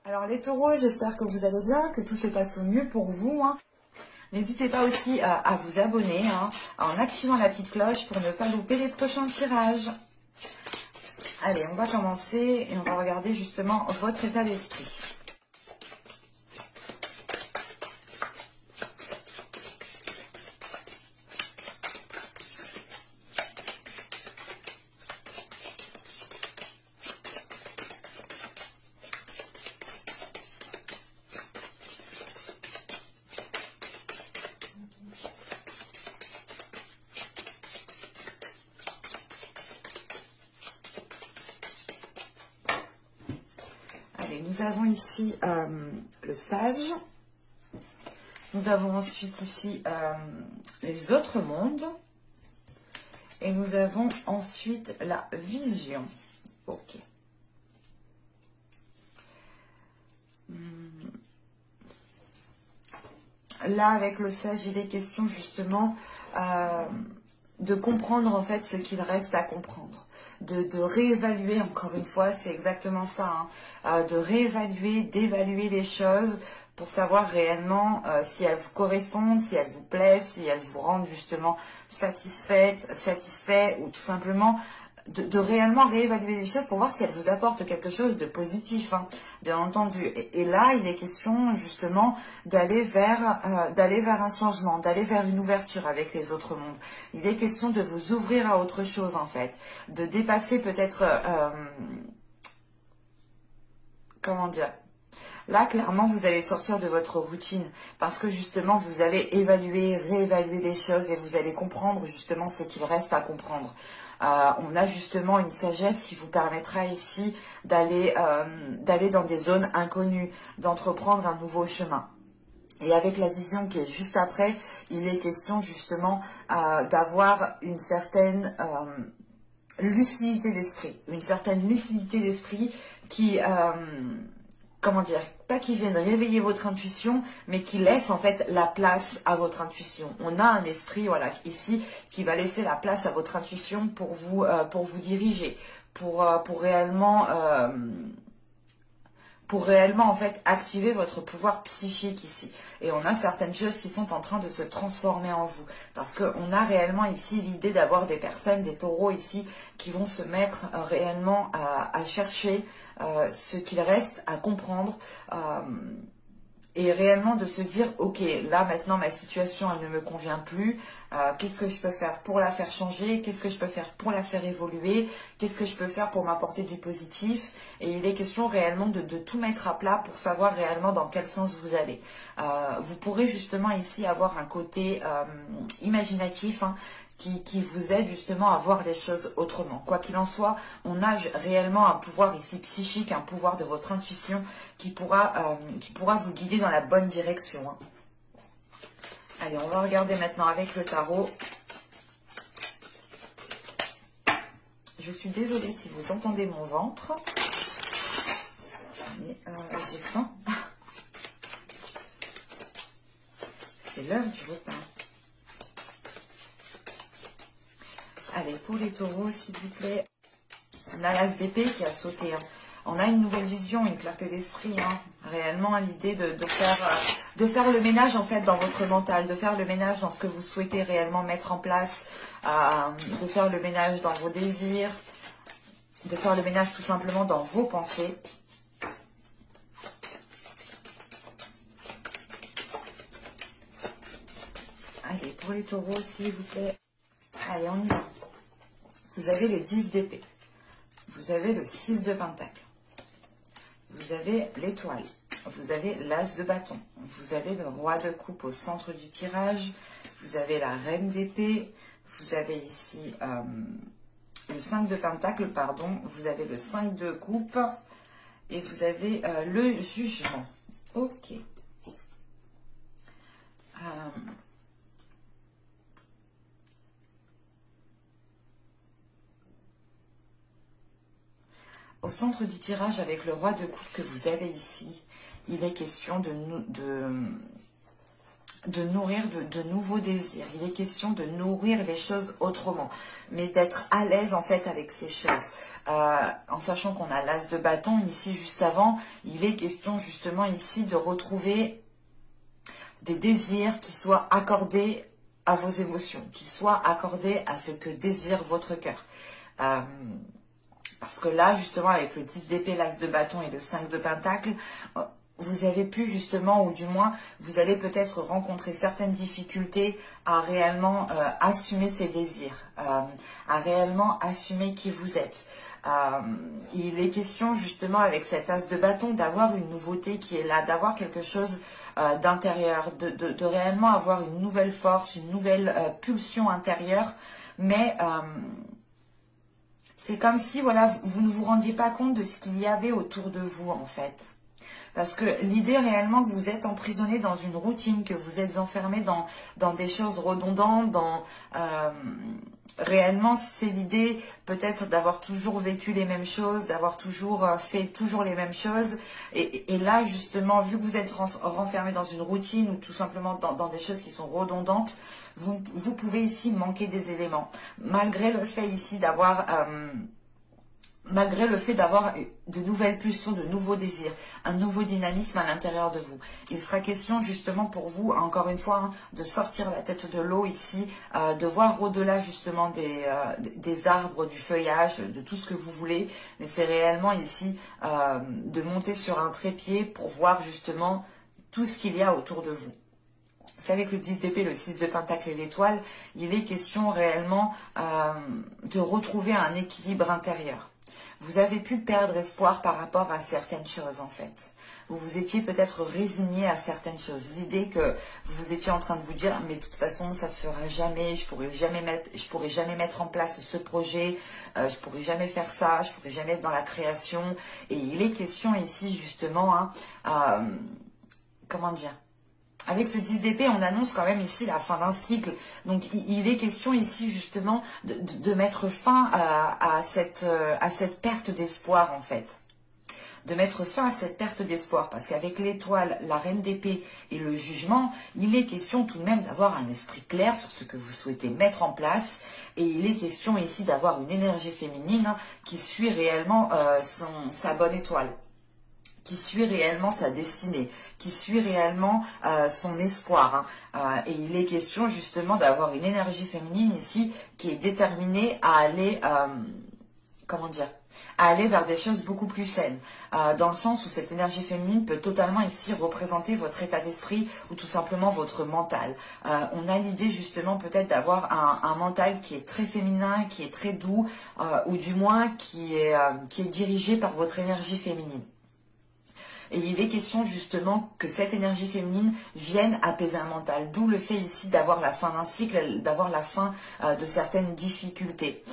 Alors les taureaux, j'espère que vous allez bien, que tout se passe au mieux pour vous, hein. N'hésitez pas aussi à vous abonner, hein, en activant la petite cloche pour ne pas louper les prochains tirages. Allez, on va commencer et on va regarder justement votre état d'esprit. Allez, nous avons ici le sage. Nous avons ensuite ici les autres mondes. Et nous avons ensuite la vision. Ok. Là, avec le sage, il est question justement de comprendre en fait ce qu'il reste à comprendre. De réévaluer, encore une fois, c'est exactement ça, hein, de réévaluer, d'évaluer les choses pour savoir réellement si elles vous correspondent, si elles vous plaisent, si elles vous rendent justement satisfait, ou tout simplement de réellement réévaluer les choses pour voir si elles vous apportent quelque chose de positif, hein, bien entendu. Et là, il est question justement d'aller vers un changement, d'aller vers une ouverture avec les autres mondes. Il est question de vous ouvrir à autre chose en fait, de dépasser peut-être, comment dire. Là, clairement, vous allez sortir de votre routine parce que justement, vous allez évaluer, réévaluer les choses et vous allez comprendre justement ce qu'il reste à comprendre. On a justement une sagesse qui vous permettra ici d'aller dans des zones inconnues, d'entreprendre un nouveau chemin. Et avec la vision qui est juste après, il est question justement d'avoir une certaine lucidité d'esprit. Une certaine lucidité d'esprit qui... comment dire, pas qui viennent réveiller votre intuition, mais qui laisse en fait la place à votre intuition. On a un esprit, voilà, ici, qui va laisser la place à votre intuition pour vous diriger, pour réellement en fait activer votre pouvoir psychique ici. Et on a certaines choses qui sont en train de se transformer en vous. Parce qu'on a réellement ici l'idée d'avoir des personnes, des taureaux ici, qui vont se mettre réellement à chercher ce qu'il reste à comprendre. Et réellement de se dire, ok, là maintenant ma situation elle ne me convient plus, qu'est-ce que je peux faire pour la faire changer, qu'est-ce que je peux faire pour la faire évoluer, qu'est-ce que je peux faire pour m'apporter du positif. Et il est question réellement de tout mettre à plat pour savoir réellement dans quel sens vous allez. Vous pourrez justement ici avoir un côté imaginatif, hein, qui vous aide justement à voir les choses autrement. Quoi qu'il en soit, on a réellement un pouvoir ici psychique, un pouvoir de votre intuition qui pourra vous guider dans la bonne direction, hein. Allez, on va regarder maintenant avec le tarot. Je suis désolée si vous entendez mon ventre. Mais j'ai faim. C'est l'heure du repas. Allez, pour les taureaux, s'il vous plaît, on a l'as d'épée qui a sauté, hein. On a une nouvelle vision, une clarté d'esprit, hein. Réellement l'idée de faire le ménage en fait dans votre mental, de faire le ménage dans ce que vous souhaitez réellement mettre en place, de faire le ménage dans vos désirs, de faire le ménage tout simplement dans vos pensées. Allez, pour les taureaux, s'il vous plaît. Allez, on y va. Vous avez le 10 d'épée. Vous avez le 6 de pentacle. Vous avez l'étoile. Vous avez l'as de bâton. Vous avez le roi de coupe au centre du tirage. Vous avez la reine d'épée. Vous avez ici le 5 de pentacle, pardon. Vous avez le 5 de coupe. Et vous avez le jugement. Ok. Au centre du tirage, avec le roi de coupe que vous avez ici, il est question de nourrir de nouveaux désirs. Il est question de nourrir les choses autrement, mais d'être à l'aise en fait avec ces choses. En sachant qu'on a l'as de bâton ici juste avant, il est question justement ici de retrouver des désirs qui soient accordés à vos émotions, qui soient accordés à ce que désire votre cœur. Parce que là, justement, avec le 10 d'épée, l'as de bâton et le 5 de pentacle, vous avez pu justement, ou du moins, vous allez peut-être rencontrer certaines difficultés à réellement assumer ces désirs, à réellement assumer qui vous êtes. Il est question justement avec cet as de bâton d'avoir une nouveauté qui est là, d'avoir quelque chose d'intérieur, de réellement avoir une nouvelle force, une nouvelle pulsion intérieure, mais c'est comme si voilà, vous ne vous rendiez pas compte de ce qu'il y avait autour de vous en fait. Parce que l'idée réellement que vous êtes emprisonné dans une routine, que vous êtes enfermé dans des choses redondantes, réellement c'est l'idée peut-être d'avoir toujours vécu les mêmes choses, d'avoir toujours fait toujours les mêmes choses. Et là justement, vu que vous êtes renfermé dans une routine ou tout simplement dans des choses qui sont redondantes, vous pouvez ici manquer des éléments. Malgré le fait ici d'avoir... malgré le fait d'avoir de nouvelles pulsions, de nouveaux désirs, un nouveau dynamisme à l'intérieur de vous. Il sera question justement pour vous, encore une fois, de sortir la tête de l'eau ici, de voir au-delà justement des arbres, du feuillage, de tout ce que vous voulez. Mais c'est réellement ici de monter sur un trépied pour voir justement tout ce qu'il y a autour de vous. Vous savez que le 10 d'épée, le 6 de pentacle et l'étoile, il est question réellement de retrouver un équilibre intérieur. Vous avez pu perdre espoir par rapport à certaines choses en fait. Vous vous étiez peut-être résigné à certaines choses. L'idée que vous étiez en train de vous dire mais de toute façon ça se fera jamais, je pourrai jamais mettre en place ce projet, je pourrai jamais faire ça, je pourrai jamais être dans la création. Et il est question ici justement, comment dire, avec ce 10 d'épée, on annonce quand même ici la fin d'un cycle. Donc, il est question ici justement de mettre fin à cette perte d'espoir en fait. De mettre fin à cette perte d'espoir. Parce qu'avec l'étoile, la reine d'épée et le jugement, il est question tout de même d'avoir un esprit clair sur ce que vous souhaitez mettre en place. Et il est question ici d'avoir une énergie féminine qui suit réellement sa bonne étoile, qui suit réellement sa destinée, qui suit réellement son espoir. Et il est question justement d'avoir une énergie féminine ici qui est déterminée à aller, comment dire, à aller vers des choses beaucoup plus saines. Dans le sens où cette énergie féminine peut totalement ici représenter votre état d'esprit ou tout simplement votre mental. On a l'idée justement peut-être d'avoir un mental qui est très féminin, qui est très doux, ou du moins qui est dirigé par votre énergie féminine. Et il est question justement que cette énergie féminine vienne apaiser un mental. D'où le fait ici d'avoir la fin d'un cycle, d'avoir la fin de certaines difficultés.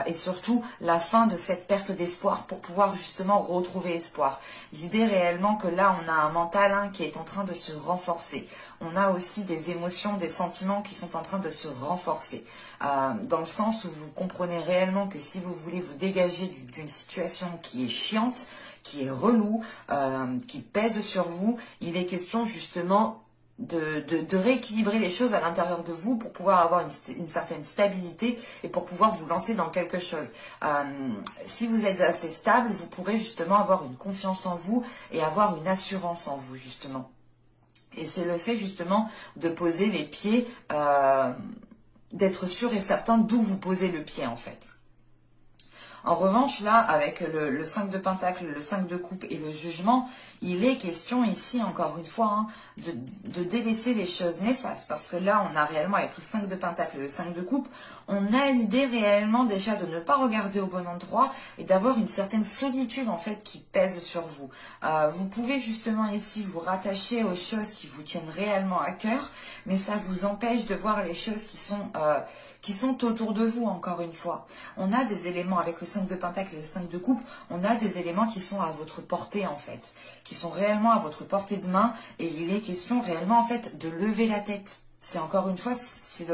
Et surtout la fin de cette perte d'espoir pour pouvoir justement retrouver espoir. L'idée réellement que là on a un mental qui est en train de se renforcer. On a aussi des émotions, des sentiments qui sont en train de se renforcer. Dans le sens où vous comprenez réellement que si vous voulez vous dégager d'une situation qui est chiante, qui est relou, qui pèse sur vous, il est question justement de rééquilibrer les choses à l'intérieur de vous pour pouvoir avoir une certaine stabilité et pour pouvoir vous lancer dans quelque chose. Si vous êtes assez stable, vous pourrez justement avoir une confiance en vous et avoir une assurance en vous justement. Et c'est le fait justement de poser les pieds, d'être sûr et certain d'où vous posez le pied en fait. En revanche, là, avec le 5 de pentacle, le 5 de coupe et le jugement, il est question ici, encore une fois, de délaisser les choses néfastes. Parce que là, on a réellement, avec le 5 de pentacle et le 5 de coupe, on a l'idée réellement déjà de ne pas regarder au bon endroit et d'avoir une certaine solitude, en fait, qui pèse sur vous. Vous pouvez justement ici vous rattacher aux choses qui vous tiennent réellement à cœur, mais ça vous empêche de voir les choses qui sont autour de vous, encore une fois. On a des éléments, avec le 5 de pentacle et le 5 de coupe, on a des éléments qui sont à votre portée, en fait, qui sont réellement à votre portée de main, et il est question réellement, en fait, de lever la tête. C'est encore une fois, c'est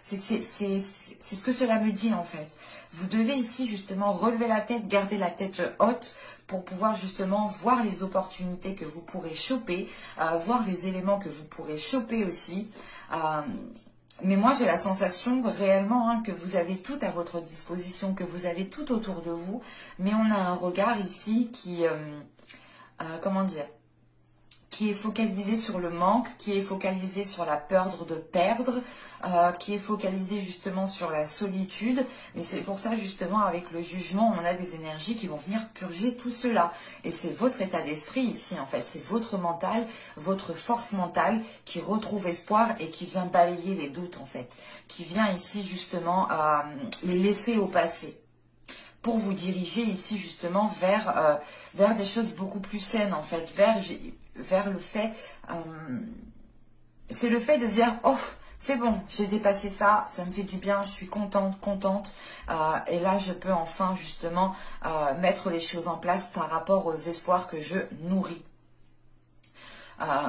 ce que cela me dit, en fait. Vous devez ici, justement, relever la tête, garder la tête haute, pour pouvoir justement voir les opportunités que vous pourrez choper, voir les éléments que vous pourrez choper aussi. Mais moi, j'ai la sensation réellement que vous avez tout à votre disposition, que vous avez tout autour de vous, mais on a un regard ici qui, comment dire, qui est focalisé sur le manque, qui est focalisé sur la peur de perdre, qui est focalisé justement sur la solitude. Mais c'est pour ça justement avec le jugement, on a des énergies qui vont venir purger tout cela. Et c'est votre état d'esprit ici en fait, c'est votre mental, votre force mentale qui retrouve espoir et qui vient balayer les doutes en fait, qui vient ici justement les laisser au passé, pour vous diriger ici justement vers des choses beaucoup plus saines en fait, vers le fait, c'est le fait de dire, oh, c'est bon, j'ai dépassé ça, ça me fait du bien, je suis contente, et là je peux enfin justement mettre les choses en place par rapport aux espoirs que je nourris.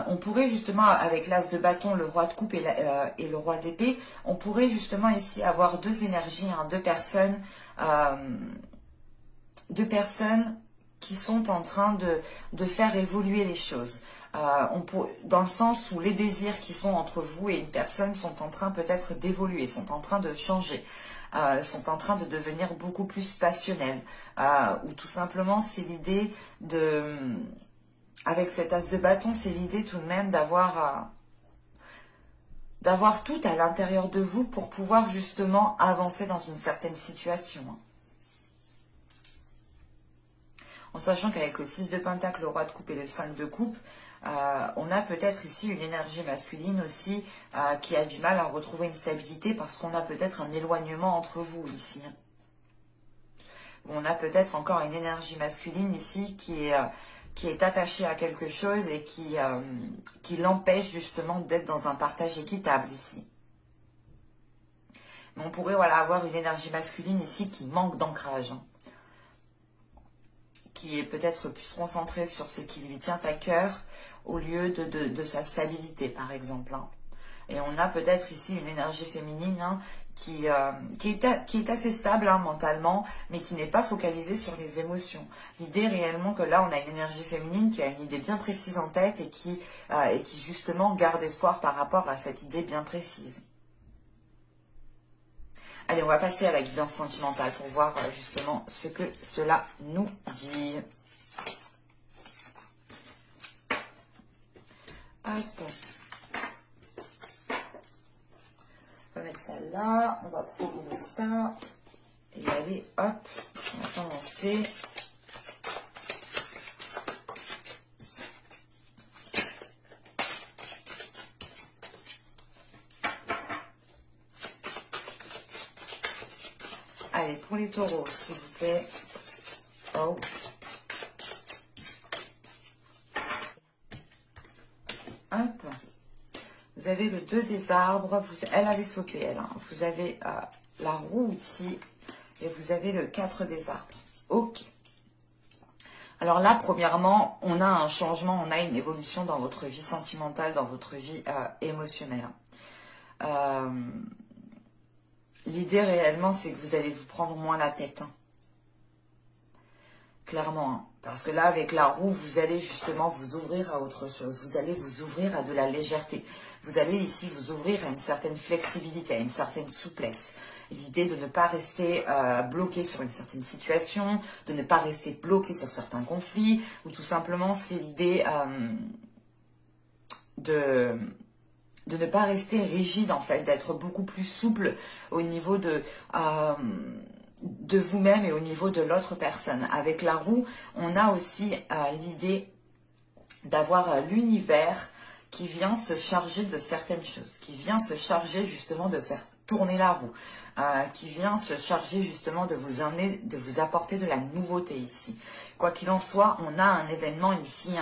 On pourrait justement, avec l'as de bâton, le roi de coupe et le roi d'épée, on pourrait justement ici avoir deux énergies, deux personnes qui sont en train de faire évoluer les choses. Dans le sens où les désirs qui sont entre vous et une personne sont en train peut-être d'évoluer, sont en train de changer, sont en train de devenir beaucoup plus passionnels. Ou tout simplement, c'est l'idée de... Avec cet as de bâton, c'est l'idée tout de même d'avoir tout à l'intérieur de vous pour pouvoir justement avancer dans une certaine situation. En sachant qu'avec le 6 de Pentacle, le roi de coupe et le 5 de coupe, on a peut-être ici une énergie masculine aussi qui a du mal à retrouver une stabilité parce qu'on a peut-être un éloignement entre vous ici. On a peut-être encore une énergie masculine ici qui est attachée à quelque chose et qui l'empêche justement d'être dans un partage équitable ici. Mais on pourrait avoir une énergie masculine ici qui manque d'ancrage, qui est peut-être plus concentré sur ce qui lui tient à cœur au lieu de sa stabilité, par exemple. Et on a peut-être ici une énergie féminine qui est assez stable mentalement, mais qui n'est pas focalisée sur les émotions. L'idée réellement que là, on a une énergie féminine qui a une idée bien précise en tête et qui justement garde espoir par rapport à cette idée bien précise. Allez, on va passer à la guidance sentimentale pour voir justement ce que cela nous dit. Hop. On va mettre ça là, on va prendre ça. Et allez, hop, on va commencer. Allez, pour les taureaux, s'il vous plaît. Oh. Hop. Vous avez le 2 des arbres. Elle avait sauté, elle. Vous avez la roue ici. Et vous avez le 4 des arbres. Ok. Alors là, premièrement, on a un changement, on a une évolution dans votre vie sentimentale, dans votre vie émotionnelle. L'idée réellement, c'est que vous allez vous prendre moins la tête. Clairement. Parce que là, avec la roue, vous allez justement vous ouvrir à autre chose. Vous allez vous ouvrir à de la légèreté. Vous allez ici vous ouvrir à une certaine flexibilité, à une certaine souplesse. L'idée de ne pas rester bloqué sur une certaine situation, de ne pas rester bloqué sur certains conflits, ou tout simplement, c'est l'idée de ne pas rester rigide en fait, d'être beaucoup plus souple au niveau de vous-même et au niveau de l'autre personne. Avec la roue, on a aussi l'idée d'avoir l'univers qui vient se charger de certaines choses, qui vient se charger justement de faire tourner la roue, qui vient se charger justement de vous amener, de vous apporter de la nouveauté ici. Quoi qu'il en soit, on a un événement ici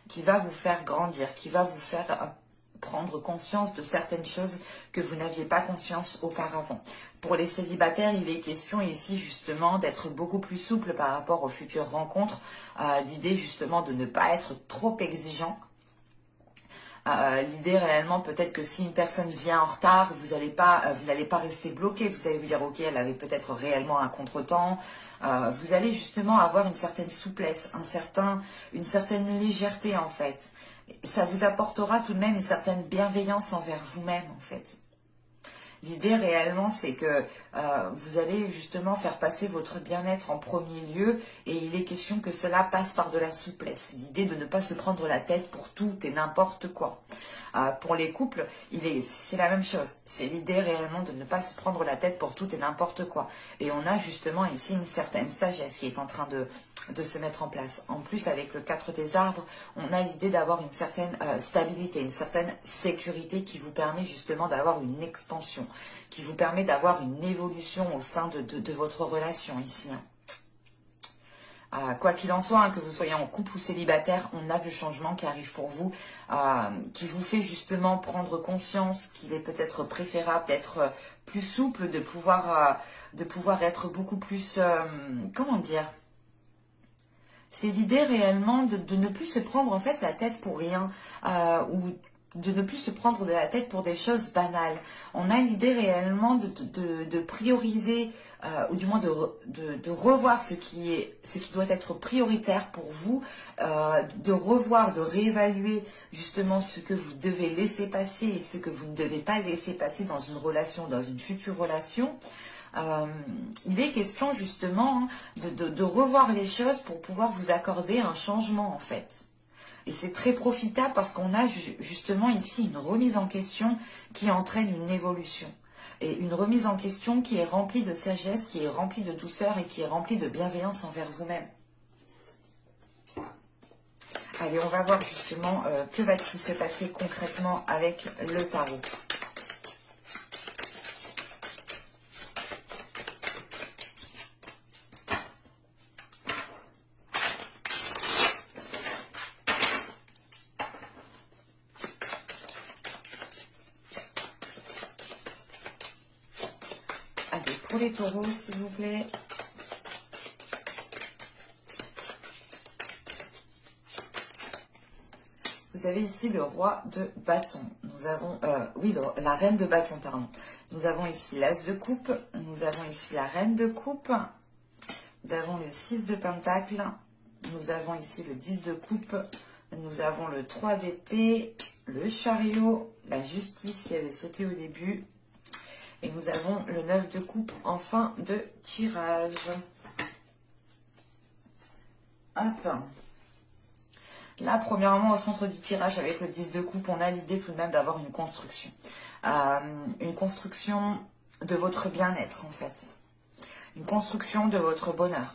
qui va vous faire grandir, qui va vous faire prendre conscience de certaines choses que vous n'aviez pas conscience auparavant. Pour les célibataires, il est question ici justement d'être beaucoup plus souple par rapport aux futures rencontres, l'idée justement de ne pas être trop exigeant, L'idée réellement, peut-être que si une personne vient en retard, vous n'allez pas rester bloqué. Vous allez vous dire, ok, elle avait peut-être réellement un contretemps. Vous allez justement avoir une certaine souplesse, une certaine légèreté en fait. Ça vous apportera tout de même une certaine bienveillance envers vous-même en fait. L'idée réellement, c'est que vous allez justement faire passer votre bien-être en premier lieu et il est question que cela passe par de la souplesse. L'idée de ne pas se prendre la tête pour tout et n'importe quoi. Pour les couples, c'est la même chose. C'est l'idée réellement de ne pas se prendre la tête pour tout et n'importe quoi. Et on a justement ici une certaine sagesse qui est en train de se mettre en place. En plus, avec le 4 des arbres, on a l'idée d'avoir une certaine stabilité, une certaine sécurité qui vous permet justement d'avoir une expansion, qui vous permet d'avoir une évolution au sein de votre relation ici. Quoi qu'il en soit, que vous soyez en couple ou célibataire, on a du changement qui arrive pour vous, qui vous fait justement prendre conscience qu'il est peut-être préférable d'être plus souple, de pouvoir être beaucoup plus, comment dire, c'est l'idée réellement de ne plus se prendre en fait la tête pour rien, ou de ne plus se prendre de la tête pour des choses banales. On a l'idée réellement de prioriser, ou du moins de revoir ce qui doit être prioritaire pour vous, de revoir, de réévaluer justement ce que vous devez laisser passer et ce que vous ne devez pas laisser passer dans une relation, dans une future relation. Il est question justement de revoir les choses pour pouvoir vous accorder un changement en fait. Et c'est très profitable parce qu'on a justement ici une remise en question qui entraîne une évolution. Et une remise en question qui est remplie de sagesse, qui est remplie de douceur et qui est remplie de bienveillance envers vous-même. Allez, on va voir justement que va-t-il se passer concrètement avec le tarot. Pour les taureaux, s'il vous plaît. Vous avez ici le roi de bâton. Nous avons, la reine de bâton, pardon. Nous avons ici l'as de coupe. Nous avons ici la reine de coupe. Nous avons le 6 de pentacle. Nous avons ici le 10 de coupe. Nous avons le 3 d'épée, le chariot, la justice qui avait sauté au début. Et nous avons le 9 de coupe en fin de tirage. Hop. Là, premièrement, au centre du tirage, avec le 10 de coupe, on a l'idée tout de même d'avoir une construction. Une construction de votre bien-être, en fait. Une construction de votre bonheur.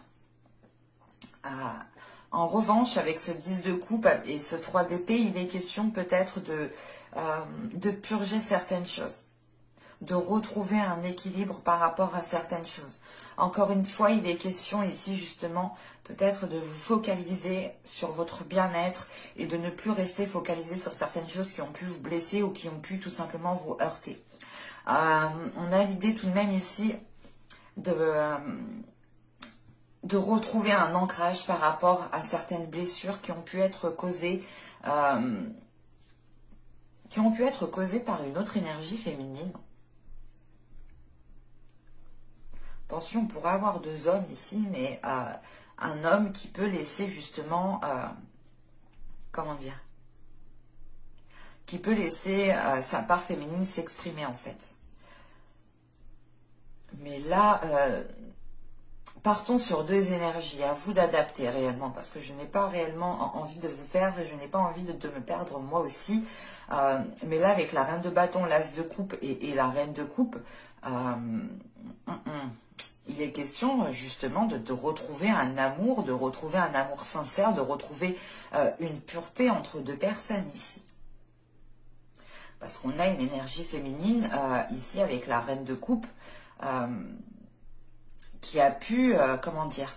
En revanche, avec ce 10 de coupe et ce 3 d'épée, il est question peut-être de purger certaines choses. De retrouver un équilibre par rapport à certaines choses. Encore une fois, il est question ici justement peut-être de vous focaliser sur votre bien-être et de ne plus rester focalisé sur certaines choses qui ont pu vous blesser ou qui ont pu tout simplement vous heurter. On a l'idée tout de même ici de retrouver un ancrage par rapport à certaines blessures qui ont pu être causées par une autre énergie féminine. Attention, on pourrait avoir deux hommes ici, mais un homme qui peut laisser justement, comment dire, qui peut laisser sa part féminine s'exprimer en fait. Mais là, partons sur deux énergies, à vous d'adapter réellement, parce que je n'ai pas réellement envie de vous perdre et je n'ai pas envie de me perdre moi aussi. Mais là, avec la reine de bâton, l'as de coupe et la reine de coupe, il est question justement de retrouver un amour, sincère, de retrouver une pureté entre deux personnes ici. Parce qu'on a une énergie féminine ici avec la reine de coupe qui a pu, comment dire,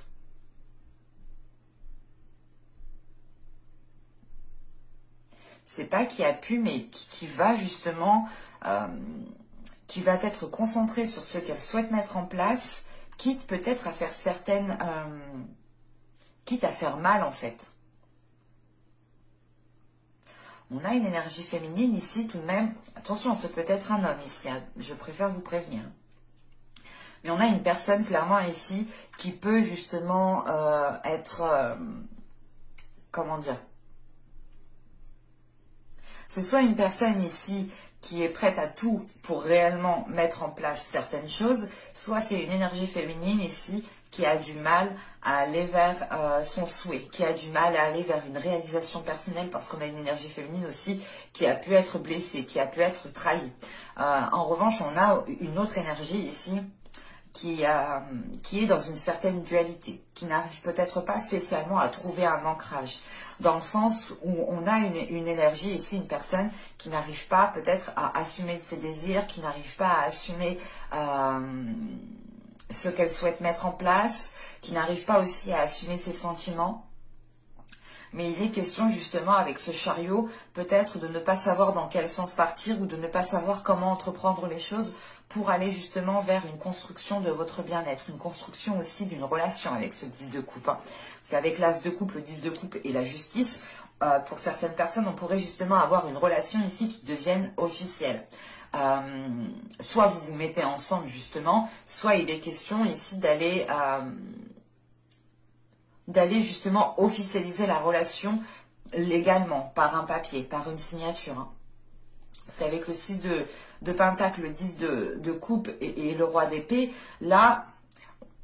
c'est pas qui a pu, mais qui va justement, qui va être concentrée sur ce qu'elle souhaite mettre en place, quitte peut-être à faire certaines, quitte à faire mal en fait. On a une énergie féminine ici tout de même. Attention, ce peut être un homme ici, hein, je préfère vous prévenir. Mais on a une personne clairement ici qui peut justement être... comment dire? C'est soit une personne ici qui est prête à tout pour réellement mettre en place certaines choses, soit c'est une énergie féminine ici qui a du mal à aller vers son souhait, qui a du mal à aller vers une réalisation personnelle parce qu'on a une énergie féminine aussi qui a pu être blessée, qui a pu être trahie. En revanche, on a une autre énergie ici qui est dans une certaine dualité, qui n'arrive peut-être pas spécialement à trouver un ancrage, dans le sens où on a une énergie ici, une personne qui n'arrive pas peut-être à assumer ses désirs, qui n'arrive pas à assumer ce qu'elle souhaite mettre en place, qui n'arrive pas aussi à assumer ses sentiments. Mais il est question justement avec ce chariot peut-être de ne pas savoir dans quel sens partir ou de ne pas savoir comment entreprendre les choses pour aller justement vers une construction de votre bien-être, une construction aussi d'une relation avec ce 10 de coupe. Hein. Parce qu'avec l'as de coupe, le 10 de coupe et la justice, pour certaines personnes, on pourrait justement avoir une relation ici qui devienne officielle. Soit vous vous mettez ensemble justement, soit il est question ici d'aller justement officialiser la relation légalement, par un papier, par une signature. Hein. Parce qu'avec le 6 de pentacle, le 10 de coupe et le roi d'épée, là,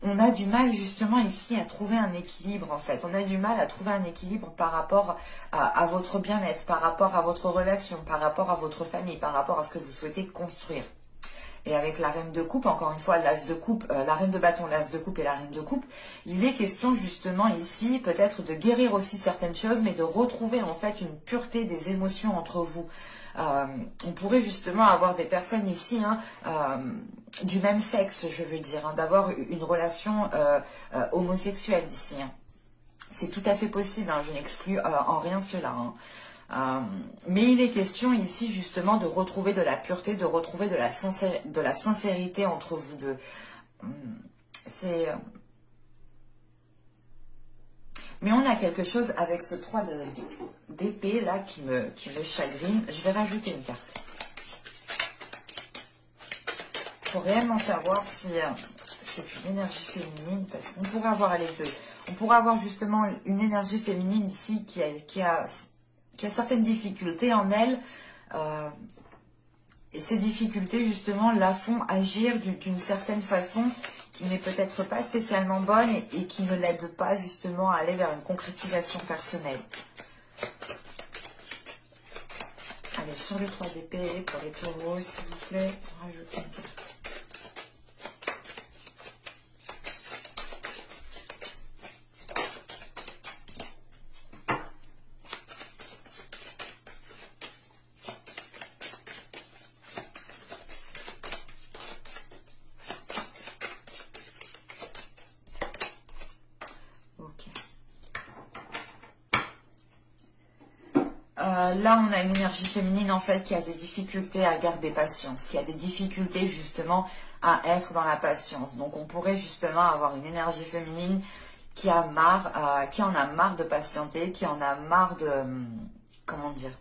on a du mal justement ici à trouver un équilibre en fait. On a du mal à trouver un équilibre par rapport à votre bien-être, par rapport à votre relation, par rapport à votre famille, par rapport à ce que vous souhaitez construire. Et avec la reine de coupe, encore une fois, l'as de coupe, la reine de bâton, l'as de coupe et la reine de coupe, il est question justement ici peut-être de guérir aussi certaines choses, mais de retrouver en fait une pureté des émotions entre vous. On pourrait justement avoir des personnes ici, hein, du même sexe, je veux dire, hein, d'avoir une relation homosexuelle ici. Hein. C'est tout à fait possible, hein, je n'exclus en rien cela. Hein. Mais il est question ici justement de retrouver de la pureté, de retrouver de la sincérité entre vous deux. Mais on a quelque chose avec ce 3 d'épée là qui me chagrine. Je vais rajouter une carte. Pour réellement savoir si c'est une énergie féminine, parce qu'on pourrait avoir les deux. On pourrait avoir justement une énergie féminine ici qui a certaines difficultés en elle, et ces difficultés justement la font agir d'une certaine façon qui n'est peut-être pas spécialement bonne et qui ne l'aide pas justement à aller vers une concrétisation personnelle. Allez, sur le 3 d'épée, pour les taureaux, s'il vous plaît, rajoutez une carte. Là, on a une énergie féminine, en fait, qui a des difficultés à garder patience, qui a des difficultés, justement, à être dans la patience. Donc, on pourrait, justement, avoir une énergie féminine qui en a marre de patienter, qui en a marre de, comment dire,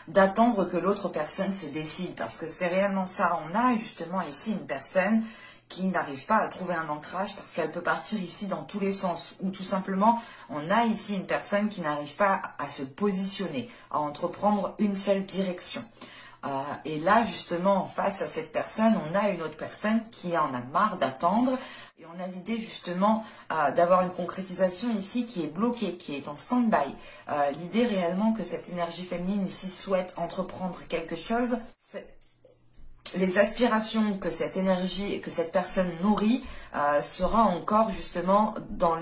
d'attendre que l'autre personne se décide. Parce que c'est réellement ça. On a, justement, ici, une personne qui n'arrive pas à trouver un ancrage parce qu'elle peut partir ici dans tous les sens. Ou tout simplement, on a ici une personne qui n'arrive pas à se positionner, à entreprendre une seule direction. Et là, justement, face à cette personne, on a une autre personne qui en a marre d'attendre. Et on a l'idée, justement, d'avoir une concrétisation ici qui est bloquée, qui est en stand-by. L'idée réellement que cette énergie féminine ici souhaite entreprendre quelque chose, les aspirations que cette énergie et que cette personne nourrit sera encore justement dans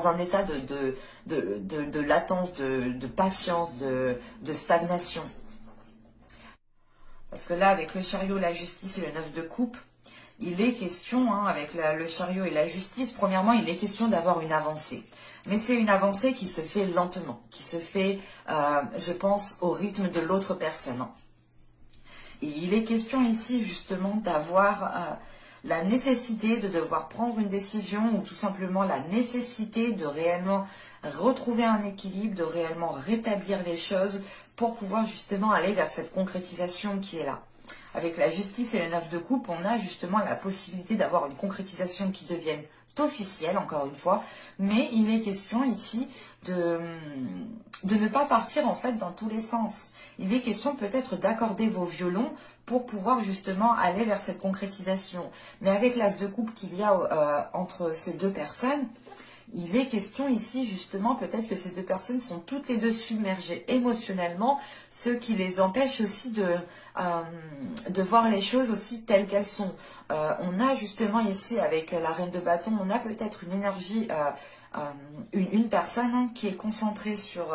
un état de latence, de patience, de stagnation. Parce que là, avec le chariot, la justice et le 9 de coupe, il est question, hein, avec le chariot et la justice, premièrement, il est question d'avoir une avancée. Mais c'est une avancée qui se fait lentement, qui se fait, je pense, au rythme de l'autre personne. Et il est question ici justement d'avoir la nécessité de devoir prendre une décision ou tout simplement la nécessité de réellement retrouver un équilibre, de réellement rétablir les choses pour pouvoir justement aller vers cette concrétisation qui est là. Avec la justice et le 9 de coupe, on a justement la possibilité d'avoir une concrétisation qui devienne officielle, encore une fois, mais il est question ici de ne pas partir en fait dans tous les sens. Il est question peut-être d'accorder vos violons pour pouvoir justement aller vers cette concrétisation. Mais avec l'as de coupe qu'il y a entre ces deux personnes, il est question ici justement peut-être que ces deux personnes sont toutes les deux submergées émotionnellement, ce qui les empêche aussi de voir les choses aussi telles qu'elles sont. On a justement ici avec la reine de bâton, on a peut-être une énergie, une personne qui est concentrée sur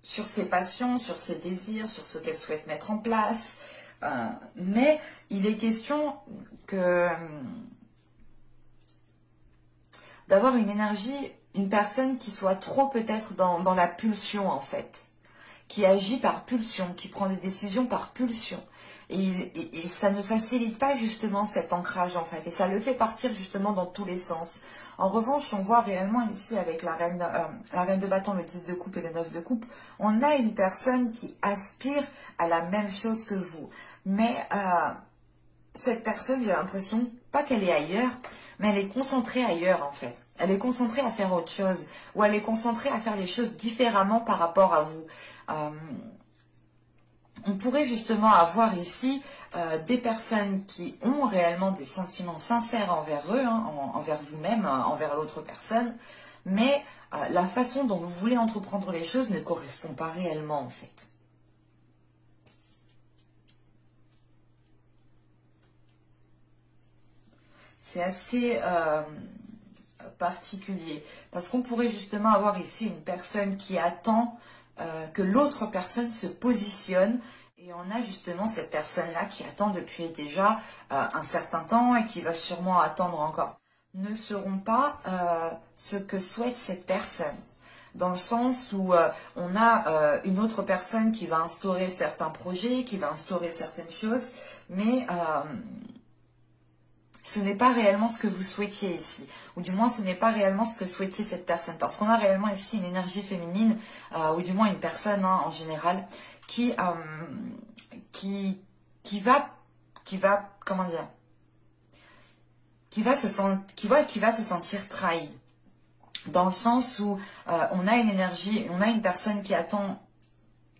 ses passions, sur ses désirs, sur ce qu'elle souhaite mettre en place. Mais il est question que d'avoir une énergie, une personne qui soit trop peut-être dans la pulsion en fait, qui agit par pulsion, qui prend des décisions par pulsion. Et ça ne facilite pas justement cet ancrage en fait, et ça le fait partir justement dans tous les sens. En revanche, on voit réellement ici avec la reine de bâton, le 10 de coupe et le 9 de coupe, on a une personne qui aspire à la même chose que vous. Mais cette personne, j'ai l'impression, pas qu'elle est ailleurs, mais elle est concentrée ailleurs en fait. Elle est concentrée à faire autre chose, ou elle est concentrée à faire les choses différemment par rapport à vous. On pourrait justement avoir ici des personnes qui ont réellement des sentiments sincères envers eux, hein, envers vous-même, envers l'autre personne, mais la façon dont vous voulez entreprendre les choses ne correspond pas réellement en fait. C'est assez particulier, parce qu'on pourrait justement avoir ici une personne qui attend que l'autre personne se positionne, et on a justement cette personne-là qui attend depuis déjà un certain temps et qui va sûrement attendre encore. Ne seront pas ce que souhaite cette personne, dans le sens où on a une autre personne qui va instaurer certains projets, qui va instaurer certaines choses, mais ce n'est pas réellement ce que vous souhaitiez ici, ou du moins ce n'est pas réellement ce que souhaitait cette personne, parce qu'on a réellement ici une énergie féminine, ou du moins une personne hein, en général, qui va, comment dire, qui va se sentir trahi, dans le sens où on a une énergie, on a une personne qui attend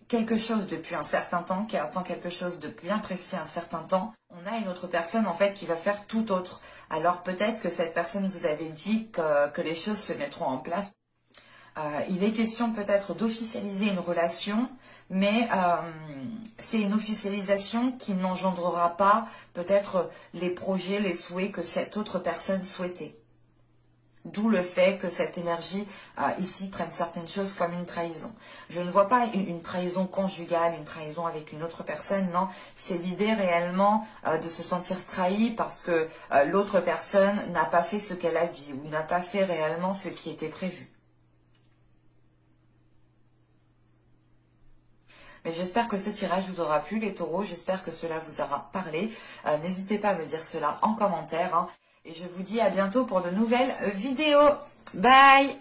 quelque chose depuis un certain temps, qui attend quelque chose de bien précis un certain temps. On a une autre personne en fait qui va faire tout autre. Alors peut-être que cette personne vous avait dit que les choses se mettront en place. Il est question peut-être d'officialiser une relation, mais c'est une officialisation qui n'engendrera pas peut-être les projets, les souhaits que cette autre personne souhaitait. D'où le fait que cette énergie, ici, prenne certaines choses comme une trahison. Je ne vois pas une trahison conjugale, une trahison avec une autre personne, non. C'est l'idée réellement de se sentir trahi parce que l'autre personne n'a pas fait ce qu'elle a dit ou n'a pas fait réellement ce qui était prévu. Mais j'espère que ce tirage vous aura plu, les taureaux. J'espère que cela vous aura parlé. N'hésitez pas à me dire cela en commentaire. Hein. Et je vous dis à bientôt pour de nouvelles vidéos. Bye!